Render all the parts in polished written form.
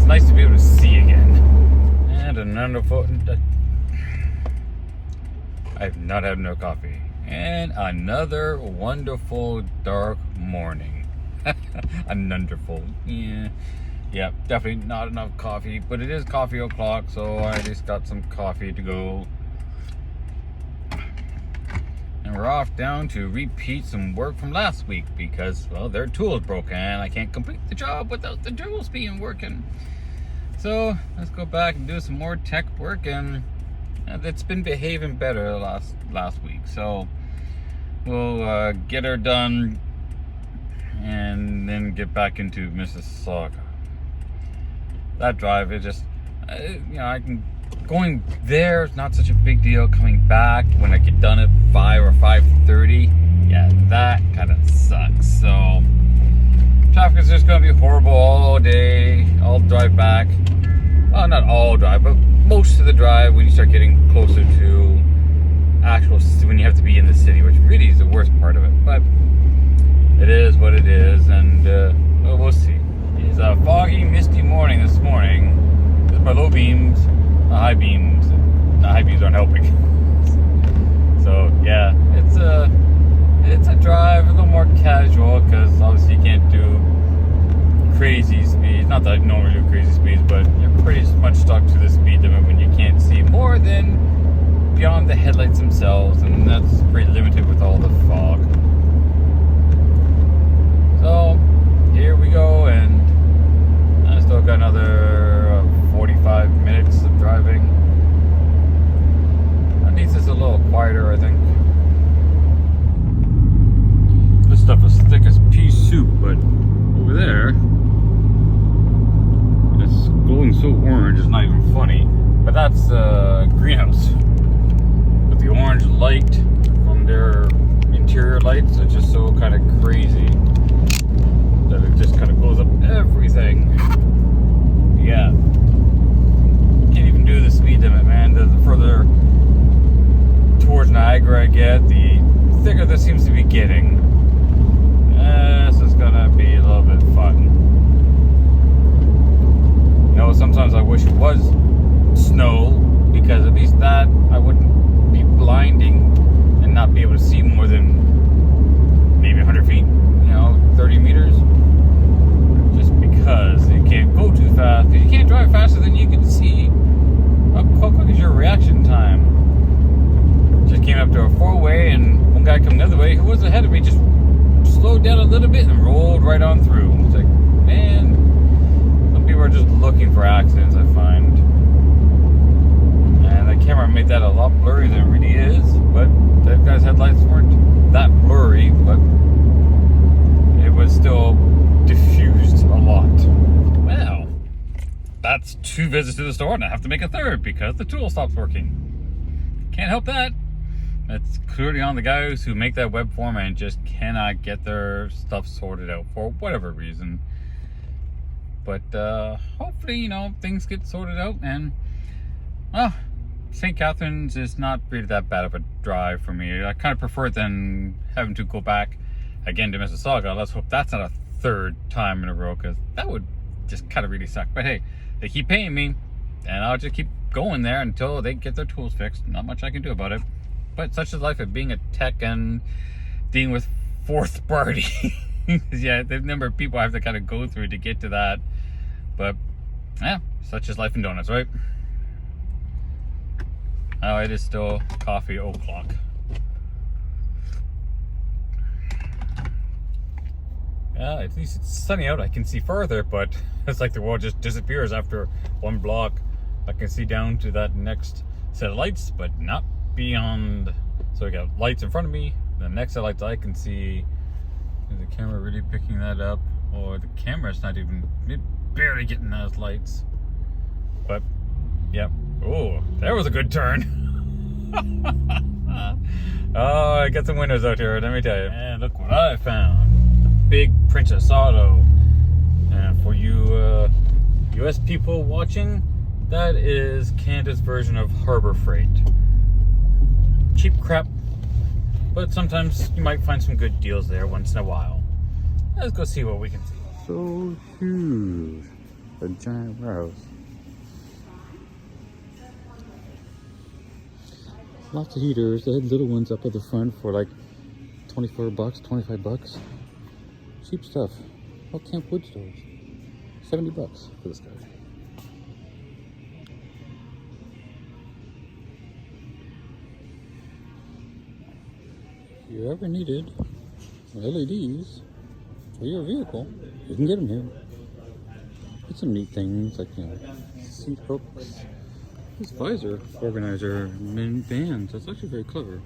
nice to be able to see again. And another I've not had no coffee. And another wonderful dark morning. Wonderful. Yeah. Yeah, definitely not enough coffee, but it is coffee o'clock, so I just got some coffee to go. And we're off down to repeat some work from last week because, well, their tool's broken and I can't complete the job without the tools being working. So let's go back and do some more tech work, and it's been behaving better last week. So we'll get her done and then get back into Mississauga. That drive is just, going there is not such a big deal. Coming back when I get done at 5 or 5:30, yeah, that kind of sucks. So traffic is just going to be horrible all day. I'll drive back. Well, not all drive, but most of the drive when you start getting closer to when you have to be in the city, which really is the worst part of it. But it is what it is, and we'll see. It's a foggy, misty morning this morning. This is my low beams, my high beams. The high beams aren't helping. So yeah, it's a drive, a little more casual, because obviously you can't do crazy speeds. Not that I normally do crazy speeds, but you're pretty much stuck to the speed limit when you can't see more than beyond the headlights themselves, and that's pretty limited with all the fog. So here we go, and I still got another 45 minutes of driving. That needs this a little quieter, I think. This stuff is thick as pea soup, but over there, it's glowing so orange, it's not even funny. But that's the greenhouse. But the orange light from their interior lights are just so kind of crazy that it just kind of glows up everything. Yeah. Can't even do the speed limit, man. The further towards Niagara I get, the thicker this seems to be getting. This is gonna be a little bit fun. You know, sometimes I wish it was snow, because at least that I wouldn't be blinding and not be able to see more than maybe 100 feet, 30 meters. Just because you can't go too fast, because you can't drive faster than you can see. How quick is your reaction time? Just came up to a four-way, and one guy coming the other way who was ahead of me just slowed down a little bit and rolled right on through. It's like, man, some people are just looking for accidents, I find. And the camera made that a lot blurrier than it really is, but that guy's headlights weren't that blurry, but it was still diffused a lot. Well, that's 2 visits to the store, and I have to make a third because the tool stops working. Can't help that. It's clearly on the guys who make that web form and just cannot get their stuff sorted out for whatever reason. But hopefully, things get sorted out, and St. Catharines is not really that bad of a drive for me. I kind of prefer it than having to go back again to Mississauga. Let's hope that's not a third time in a row, because that would just kind of really suck. But hey, they keep paying me, and I'll just keep going there until they get their tools fixed. Not much I can do about it. But such is life of being a tech and dealing with fourth party. Yeah, the number of people I have to kind of go through to get to that. But yeah, such is life in donuts, right? Oh, it is still coffee o'clock. Yeah, at least it's sunny out. I can see further, but it's like the world just disappears after one block. I can see down to that next set of lights, but not beyond. So we got lights in front of me. The next set of lights I can see. Is the camera really picking that up? Or the camera's not even barely getting those lights. But yeah. Oh, there was a good turn. Oh, I got some windows out here, let me tell you. And look what I found. Big Princess Auto. And for you US people watching, that is Canada's version of Harbor Freight. Cheap crap, but sometimes you might find some good deals there once in a while. Let's go see what we can see. So huge. A giant warehouse. Lots of heaters. They had little ones up at the front for like 24 bucks, 25 bucks. Cheap stuff. All Camp Wood stores. 70 bucks for this guy. If you ever needed LEDs for your vehicle, you can get them here. Get some neat things like, you know, seat hooks. This visor organizer bands. That's actually very clever.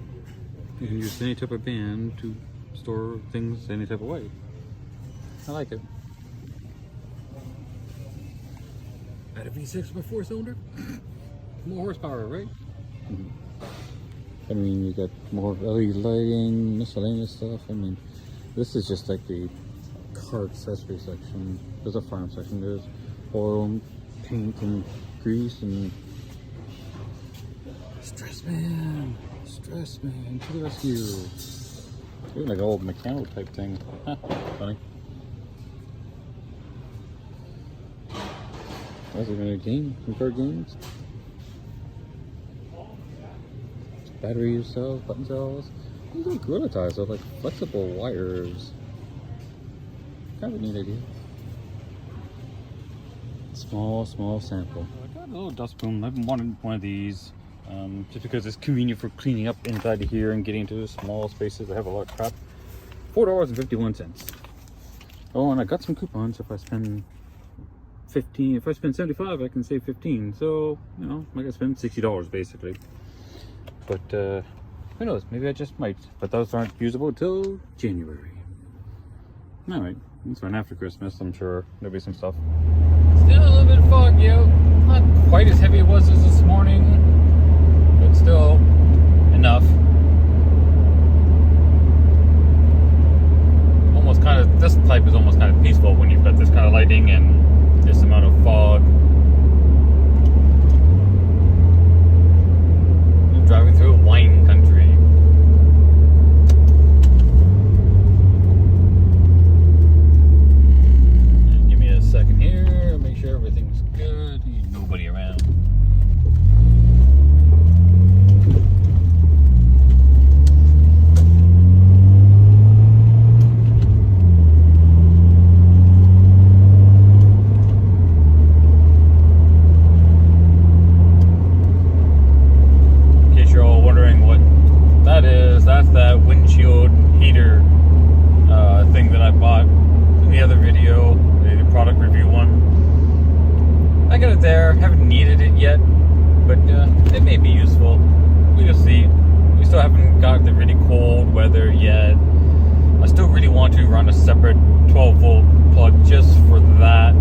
You can use any type of band to store things any type of way. I like it. At a V6 by 4-cylinder, more horsepower, right? I mean, you got more LED lighting, miscellaneous stuff. I mean, this is just like the car accessory section. There's a farm section. There's oil and paint and grease and stress man to the rescue. Doing like an old mechanical type thing. Funny. That's even a game, some card games. Battery cells, button cells. These are Gorilla ties, so like flexible wires. Kind of a neat idea. Small sample. I got a little dust boom. I've wanted one of these just because it's convenient for cleaning up inside of here and getting into small spaces that have a lot of crap. $4.51. Oh, and I got some coupons. If I spend 15, if I spend 75, I can save 15. So, you know, I can spend $60 basically. But who knows? Maybe I just might. But those aren't usable until January. All right, it's fine after Christmas. I'm sure there'll be some stuff. Still a little bit foggy out. Not quite as heavy as it was this morning, but still enough. Almost kind of, this type is almost kind of peaceful when you've got this kind of lighting and this amount of fog. You're driving through wine country. Give me a second here, make sure everything's good. Nobody around. That's that windshield heater thing that I bought in the other video, the product review one. I got it there, haven't needed it yet, but it may be useful. We'll see. We still haven't got the really cold weather yet. I still really want to run a separate 12-volt plug just for that,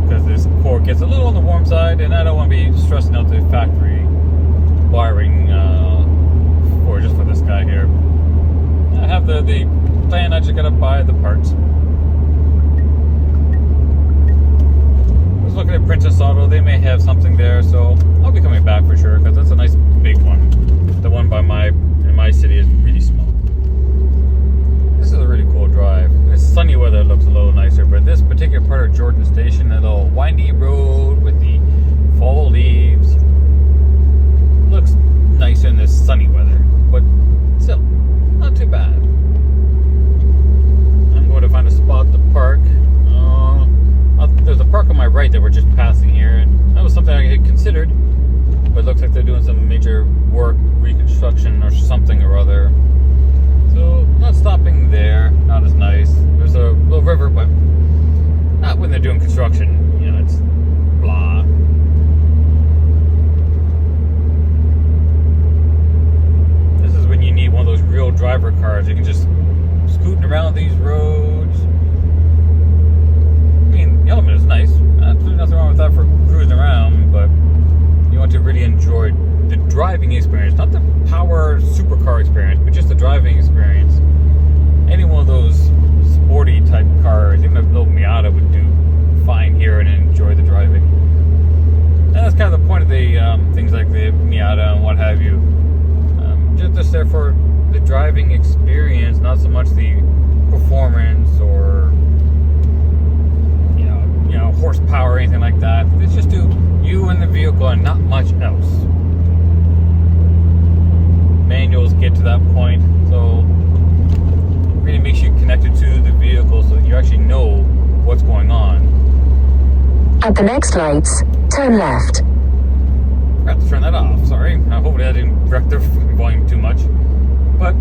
because this cord gets a little on the warm side, and I don't want to be stressing out the factory wiring or just for this guy here. I have the plan, I just gotta buy the parts. I was looking at Princess Auto, they may have something there, so I'll be coming back for sure, because that's a nice big one. The one by in my city is really small. This is a really cool drive. It's sunny weather, it looks a little nicer, but this particular part of Jordan Station, that little windy road with the fall leaves, looks nice in this sunny weather, but still not too bad. I'm going to find a spot to park. There's a park on my right that we're just passing here, and that was something I had considered, but it looks like they're doing some major work, reconstruction or something or other, so not stopping there. Not as nice. There's a little river, but not when they're doing construction. You know, it's blah. You need one of those real driver cars. You can just scooting around these roads. I mean, the Element is nice. There's nothing wrong with that for cruising around, but you want to really enjoy the driving experience, not the power supercar experience, but just the driving experience. Any one of those sporty type cars, even a little Miata would do fine here and enjoy the driving. And that's kind of the point of the things like the Miata and what have you. Just there for the driving experience, not so much the performance or, you know, horsepower or anything like that. It's just you and the vehicle and not much else. Manuals get to that point, so it really makes you connected to the vehicle so that you actually know what's going on. At the next lights, turn left. I have to turn that off, sorry. Hopefully I didn't wreck the volume too much. But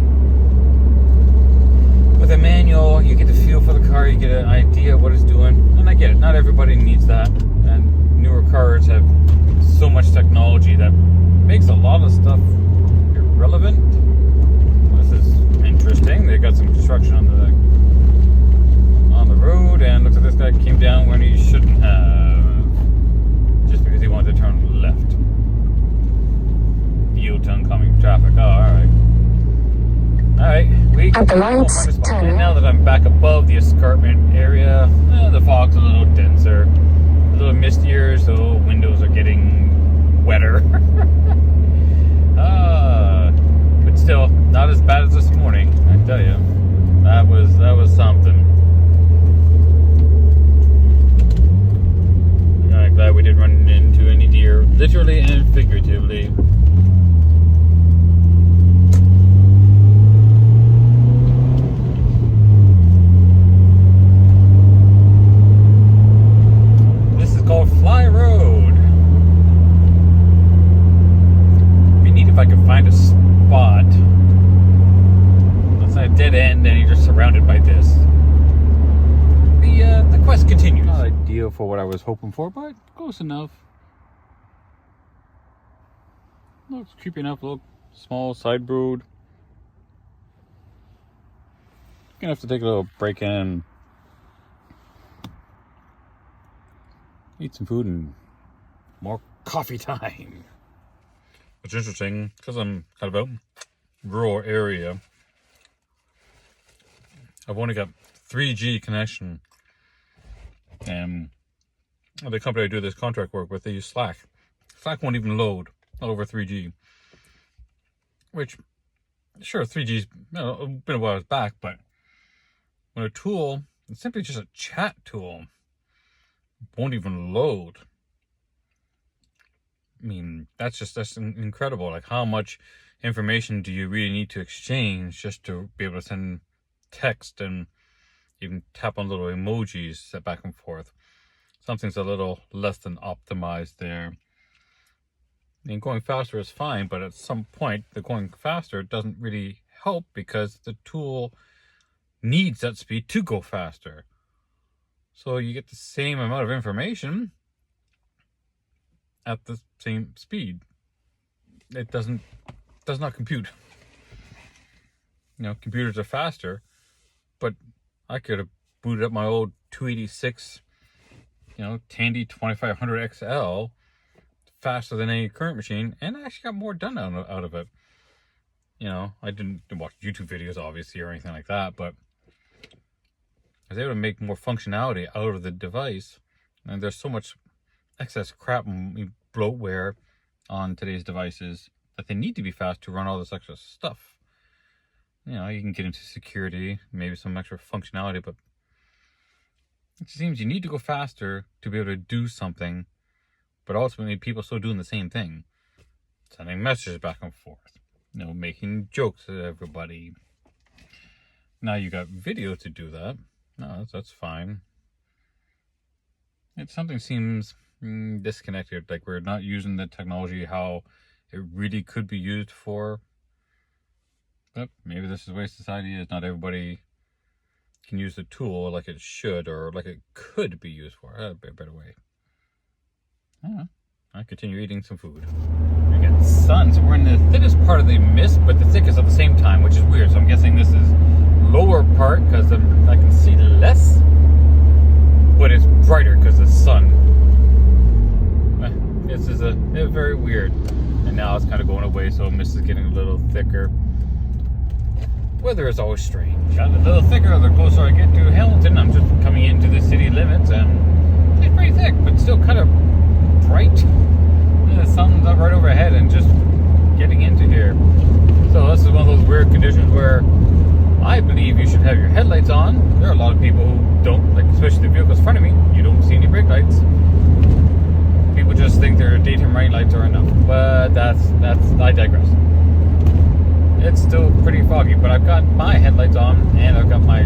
with a manual, you get the feel for the car, you get an idea of what it's doing. And I get it, not everybody needs that. And newer cars have so much technology that makes a lot of stuff irrelevant. This is interesting. They got some construction on the road, and looks like this guy came down when he shouldn't have, just because he wanted to turn left. Yield to oncoming traffic. Oh, alright. Alright, we at the lights, turn. And now that I'm back above the escarpment area, the fog's a little denser, a little mistier, so windows are getting wetter. But still, not as bad as this morning, I tell you. That was something. I'm glad we didn't run into any deer, literally and figuratively. This is called Fly Road. It'd be neat if I could find a spot. It's not a dead end and you're just surrounded by this. The quest continues. Not ideal for what I was hoping for, but close enough. Looks creepy enough. Look, small side road. Gonna have to take a little break in, eat some food, and more coffee time. It's interesting because I'm kind of out in a rural area. I've only got 3G connection, and the company I do this contract work with, they use Slack. Slack won't even load over 3G, which, sure, 3G's been a while back, but when a tool, it's simply just a chat tool, won't even load. I mean, that's incredible. Like, how much information do you really need to exchange just to be able to send text, and you can tap on little emojis, set back and forth. Something's a little less than optimized there. And going faster is fine, but at some point, the going faster doesn't really help because the tool needs that speed to go faster. So you get the same amount of information at the same speed. It does not compute. Computers are faster, but I could have booted up my old 286, Tandy 2500 XL faster than any current machine, and I actually got more done out of it. I didn't watch YouTube videos, obviously, or anything like that, but I was able to make more functionality out of the device. And there's so much excess crap and bloatware on today's devices that they need to be fast to run all this extra stuff. You can get into security, maybe some extra functionality, but it seems you need to go faster to be able to do something, but ultimately people still doing the same thing. Sending messages back and forth, making jokes at everybody. Now you got video to do that. No, that's fine. Something seems disconnected, like we're not using the technology how it really could be used for. But maybe this is the way society is. Not everybody can use the tool like it should, or like it could be used for. That'd be a better way. I continue eating some food. We got sun, so we're in the thinnest part of the mist, but the thickest at the same time, which is weird. So I'm guessing this is lower part because I can see less, but it's brighter because of the sun. This is very weird. And now it's kind of going away, so mist is getting a little thicker. Weather is always strange. Got a little thicker the closer I get to Hamilton. I'm just coming into the city limits, and it's pretty thick, but still kind of bright. And the sun's up right overhead and just getting into here. So this is one of those weird conditions where I I believe you should have your headlights on. There are a lot of people who don't, like especially the vehicles in front of me. You don't see any brake lights. People just think their daytime running lights are enough, but that's I digress. It's still pretty foggy, but I've got my headlights on and I've got my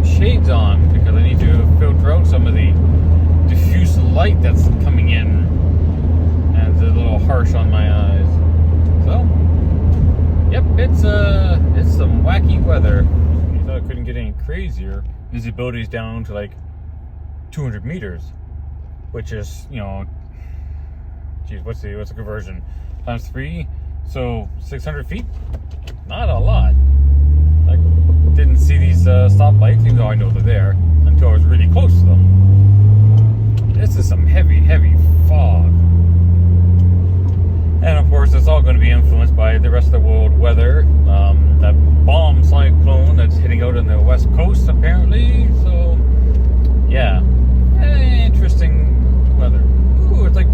shades on because I need to filter out some of the diffuse light that's coming in, and it's a little harsh on my eyes. So, yep, it's some wacky weather. You thought it couldn't get any crazier. Visibility's down to like 200 meters, which is, you know, geez, what's the conversion? Times 3, so 600 feet? Not a lot. I didn't see these stoplights, even though I know they're there, until I was really close to them. This is some heavy, heavy fog. And of course, it's all going to be influenced by the rest of the world weather. That bomb cyclone that's hitting out on the west coast, apparently. So, yeah. Interesting weather. Ooh, it's like,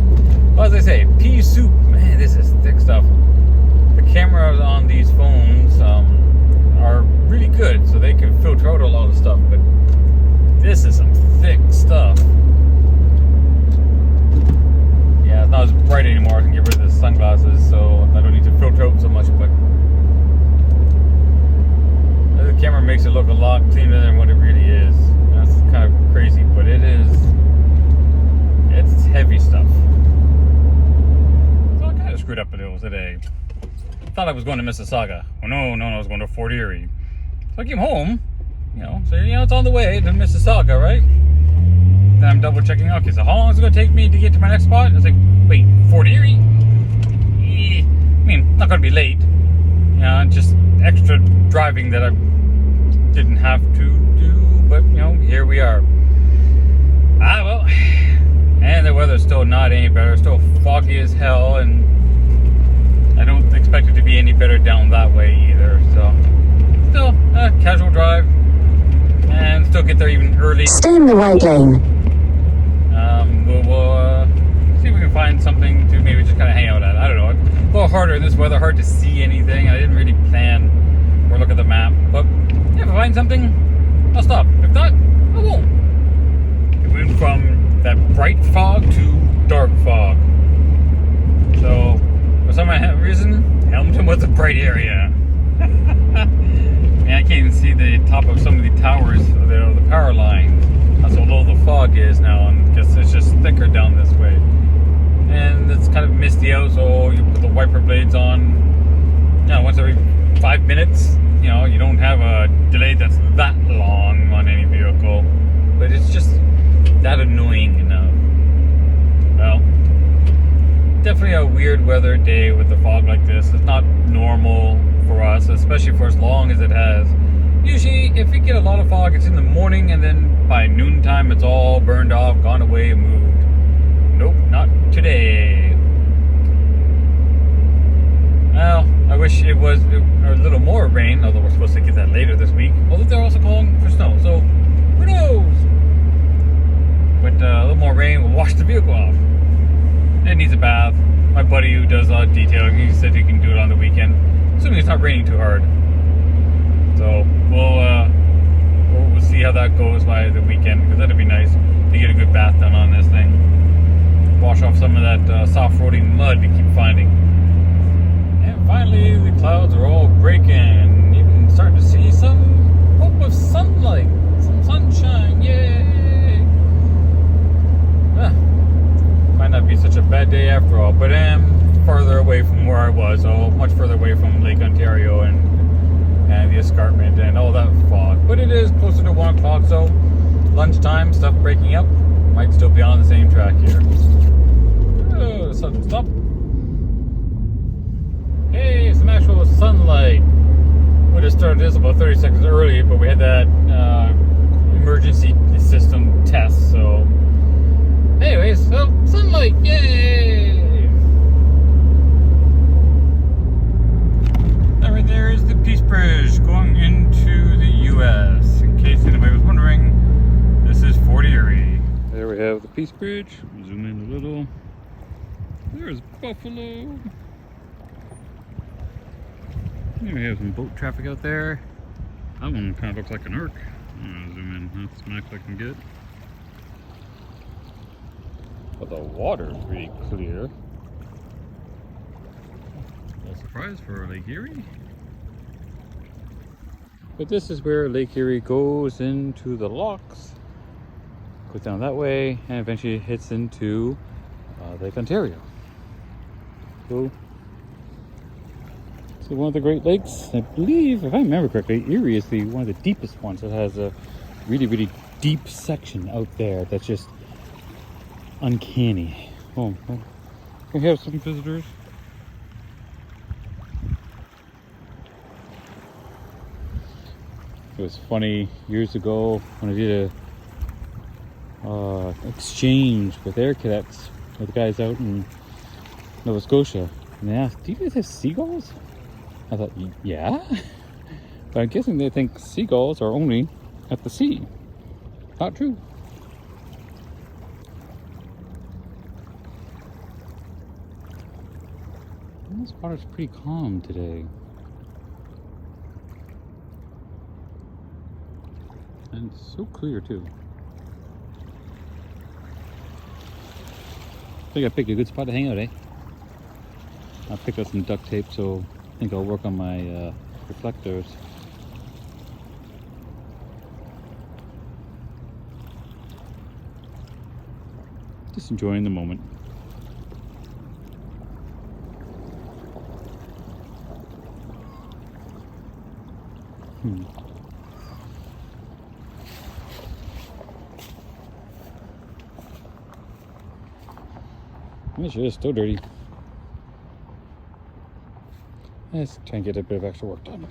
well, as I say, pea soup. Man, this is thick stuff. The cameras on these phones are really good, so they can filter out a lot of stuff, but this is some thick stuff. Yeah, it's not as bright anymore. I can get rid of the sunglasses, so I don't need to filter out so much, but the camera makes it look a lot cleaner than what it really is. That's kind of crazy, but it's heavy stuff. So I kind of screwed up a little today. Thought I was going to Mississauga. Oh no, I was going to Fort Erie. So I came home, so it's on the way to Mississauga, right? Then I'm double checking, okay, so how long is it going to take me to get to my next spot? I was like, wait, Fort Erie? I mean, not going to be late. Just extra driving that I didn't have to do, but, here we are. Well, and the weather's still not any better, still foggy as hell, and I don't expect it to be any better down that way either, so still a casual drive, and still get there even early. Stay in the right lane. We'll see if we can find something to maybe just kind of hang out at. I don't know, a little harder in this weather, hard to see anything. I didn't really plan or look at the map, but yeah, if I find something, I'll stop. If not, I won't. It went from that bright fog to dark fog. So, for some reason, Hamilton was a bright area. Man, I can't even see the top of some of the towers, the power lines. That's how low the fog is now, and because it's just thicker down this way. And it's kind of misty out, so you put the wiper blades on, once every 5 minutes. You don't have a delay that's that long on any vehicle, but it's just that annoying enough. Well, definitely a weird weather day with the fog like this. It's not normal for us, especially for as long as it has. Usually, if we get a lot of fog, it's in the morning, and then by noontime, it's all burned off, gone away, and moved. Nope, not today. Well, I wish it was a little more rain, although we're supposed to get that later this week. Although they're also calling for snow, so who knows? But a little more rain will wash the vehicle off. It needs a bath. My buddy who does detailing, he said he can do it on the weekend, assuming it's not raining too hard. So we'll see how that goes by the weekend, because that'd be nice to get a good bath done on this thing. Wash off some of that soft-roading mud we keep finding. And finally, the clouds are all breaking. You can start to see some hope of sunlight, some sunshine. Yay! Might not be such a bad day after all, but I am farther away from where I was, so much further away from Lake Ontario and the escarpment and all that fog. But it is closer to 1 o'clock, so lunchtime, stuff breaking up, might still be on the same track here. Oh, sudden stop. Hey, some actual sunlight. We just started this about 30 seconds early, but we had that emergency system test, so anyways, so sunlight, yay! That right there is the Peace Bridge going into the U.S. In case anybody was wondering, this is Fort Erie. There we have the Peace Bridge. Zoom in a little. There's Buffalo. Here we have some boat traffic out there. That one kind of looks like an arc. I'm gonna zoom in. That's as much I can get. But the water is really clear. No surprise for Lake Erie. But this is where Lake Erie goes into the locks. Goes down that way and eventually hits into Lake Ontario. So one of the Great Lakes, I believe, if I remember correctly, Erie is one of the deepest ones. It has a really, really deep section out there that's just uncanny. Oh, we have some visitors. It was funny years ago when I did a exchange with Air Cadets with the guys out in Nova Scotia, and they asked, "Do you guys have seagulls?" I thought, yeah, but I'm guessing they think seagulls are only at the sea. Not true. This water's pretty calm today. And it's so clear too. I think I picked a good spot to hang out, eh? I picked up some duct tape, so I think I'll work on my reflectors. Just enjoying the moment. This shit is still dirty. Let's try and get a bit of extra work done.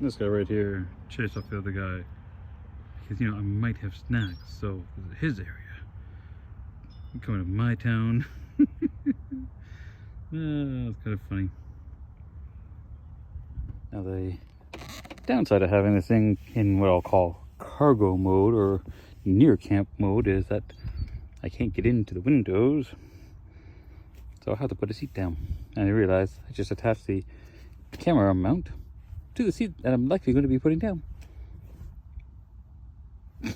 This guy right here chased off the other guy because, you know, I might have snacks, so this is his area. I'm coming to my town. It's kind of funny. Now the downside of having this thing in what I'll call cargo mode or near camp mode is that I can't get into the windows, so I have to put a seat down. And I realized I just attached the camera mount to the seat that I'm likely going to be putting down. On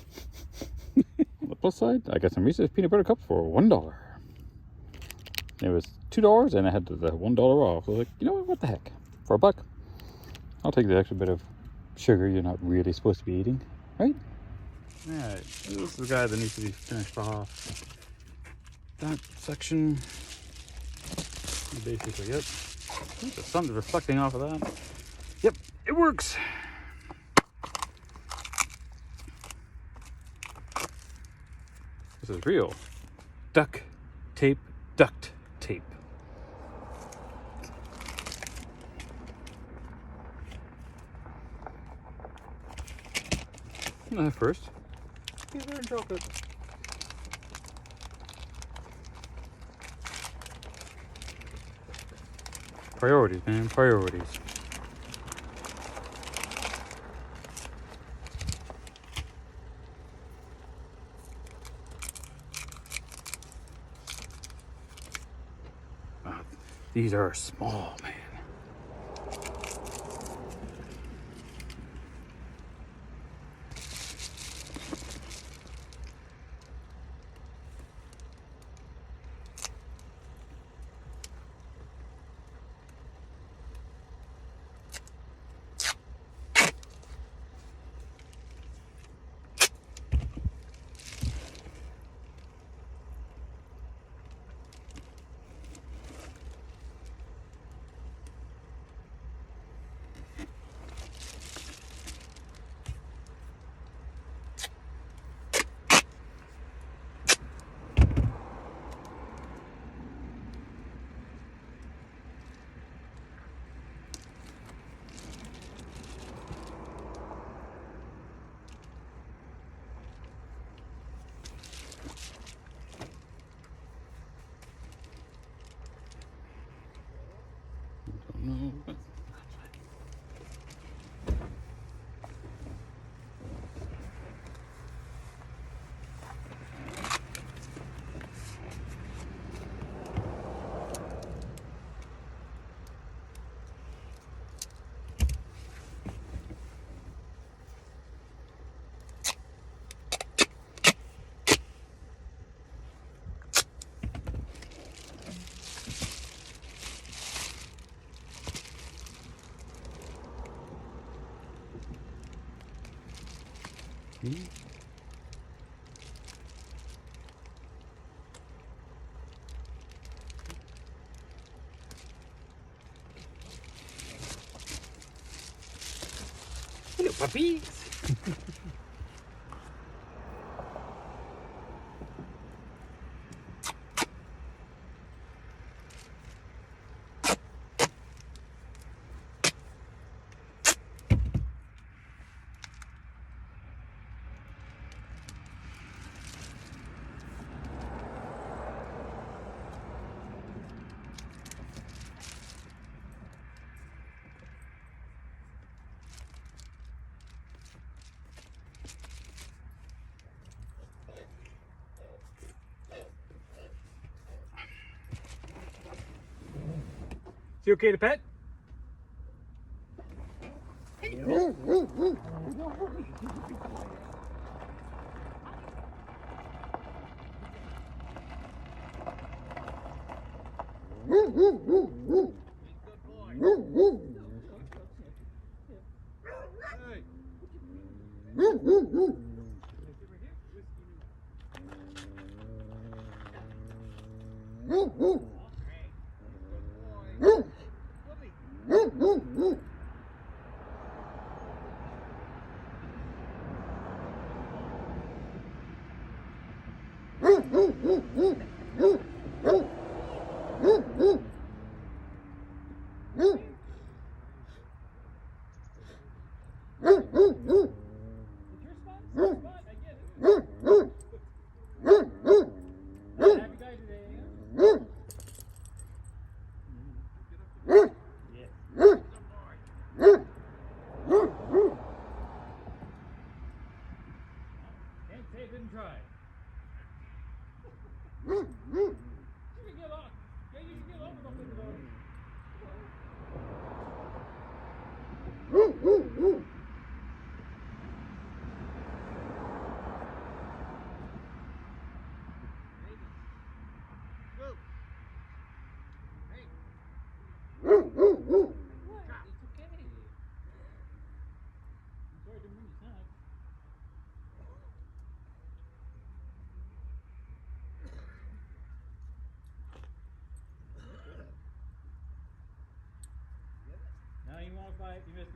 the plus side, I got some Reese's peanut butter cups for $1. It was $2 and I had the $1 off. So I was like, you know what the heck? For $1, I'll take the extra bit of sugar you're not really supposed to be eating, right? Alright, this is the guy that needs to be finished off. That section, basically it. The sun's reflecting off of that. Yep, it works. This is real duct tape. Not first. Peanut butter and chocolate. Priorities, man, priorities. These are small, man. Hello, puppies. Is he okay to pet? Now you want to fight, you missed it.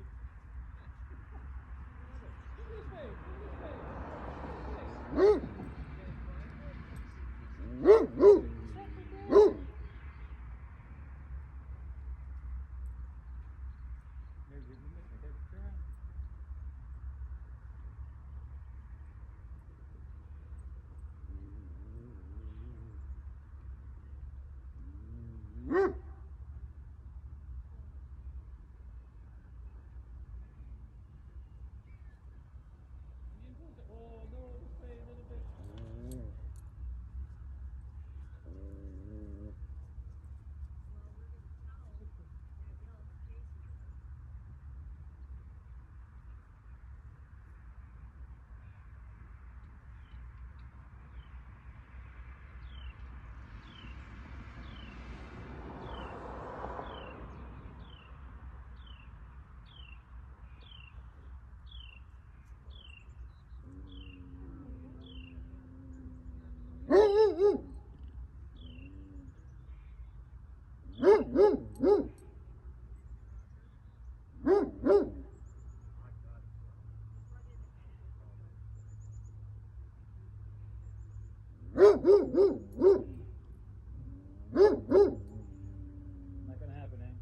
Not gonna happen, eh?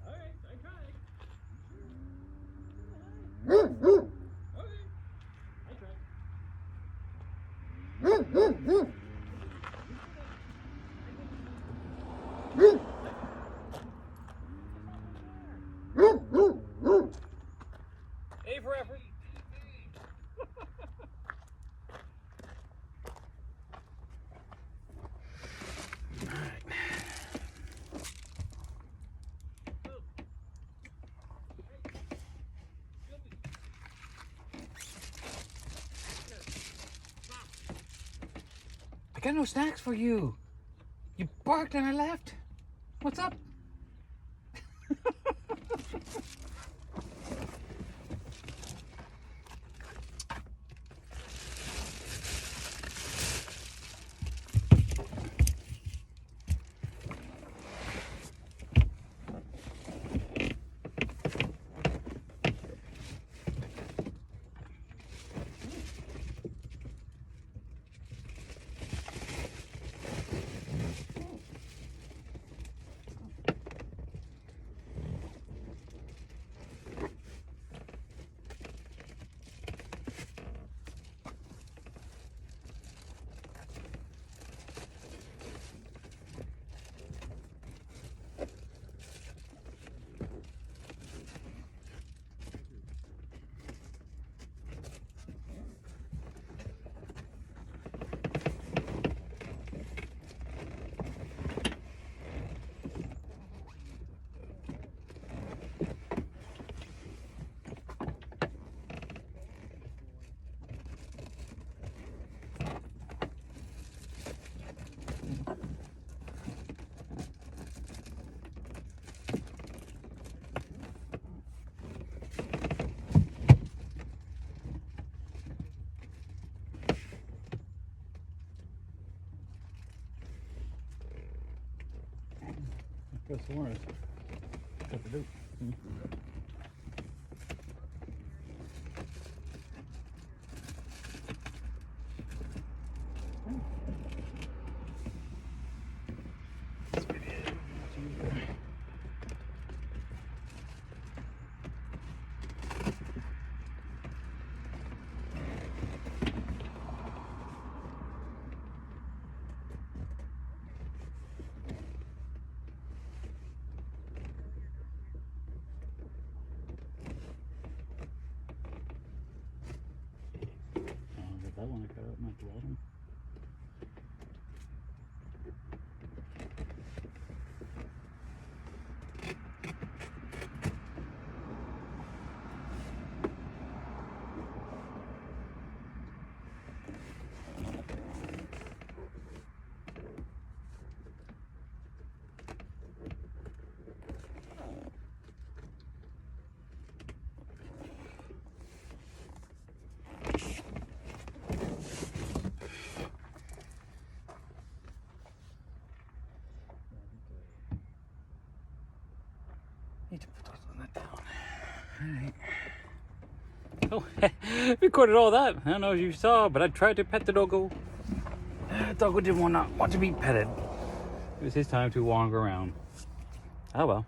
Alright, I tried. Okay, I tried. A for effort. I got no snacks for you. You barked and I left. What's up? Got some more. Got the dope. That one I cut out, not the bottom. Need to put those on that down. Alright. Oh, recorded all that. I don't know if you saw, but I tried to pet the doggo. Doggo didn't want to be petted. It was his time to wander around. Oh well.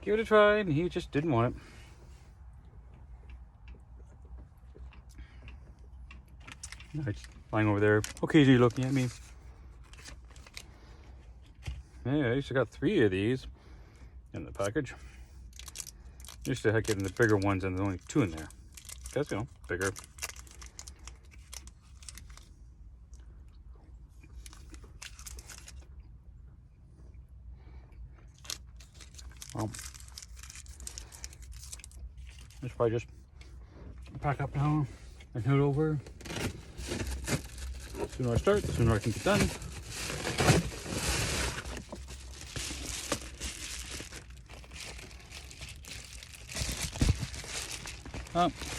Give it a try, and he just didn't want it. No, it's lying over there, occasionally looking at me. Yeah, I used to got 3 of these in the package. Used to get in the bigger ones, and there's only 2 in there. That's, you know, bigger. Well, let's probably just pack up now and head over. The sooner I start, the sooner I can get done.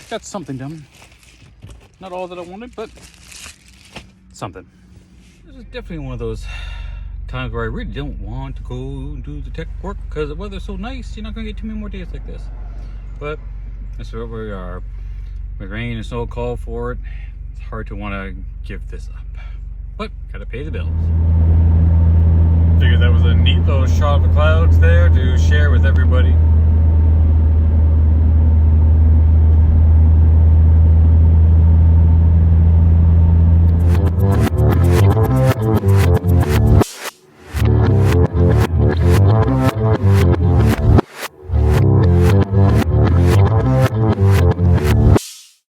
Got something done. Not all that I wanted, but something. This is definitely one of those times where I really don't want to go and do the tech work because the weather's so nice. You're not going to get too many more days like this. But that's where we are. With rain and snow call for it, it's hard to want to give this up. But gotta pay the bills. Figured that was a neat little shot of the clouds there to share with everybody.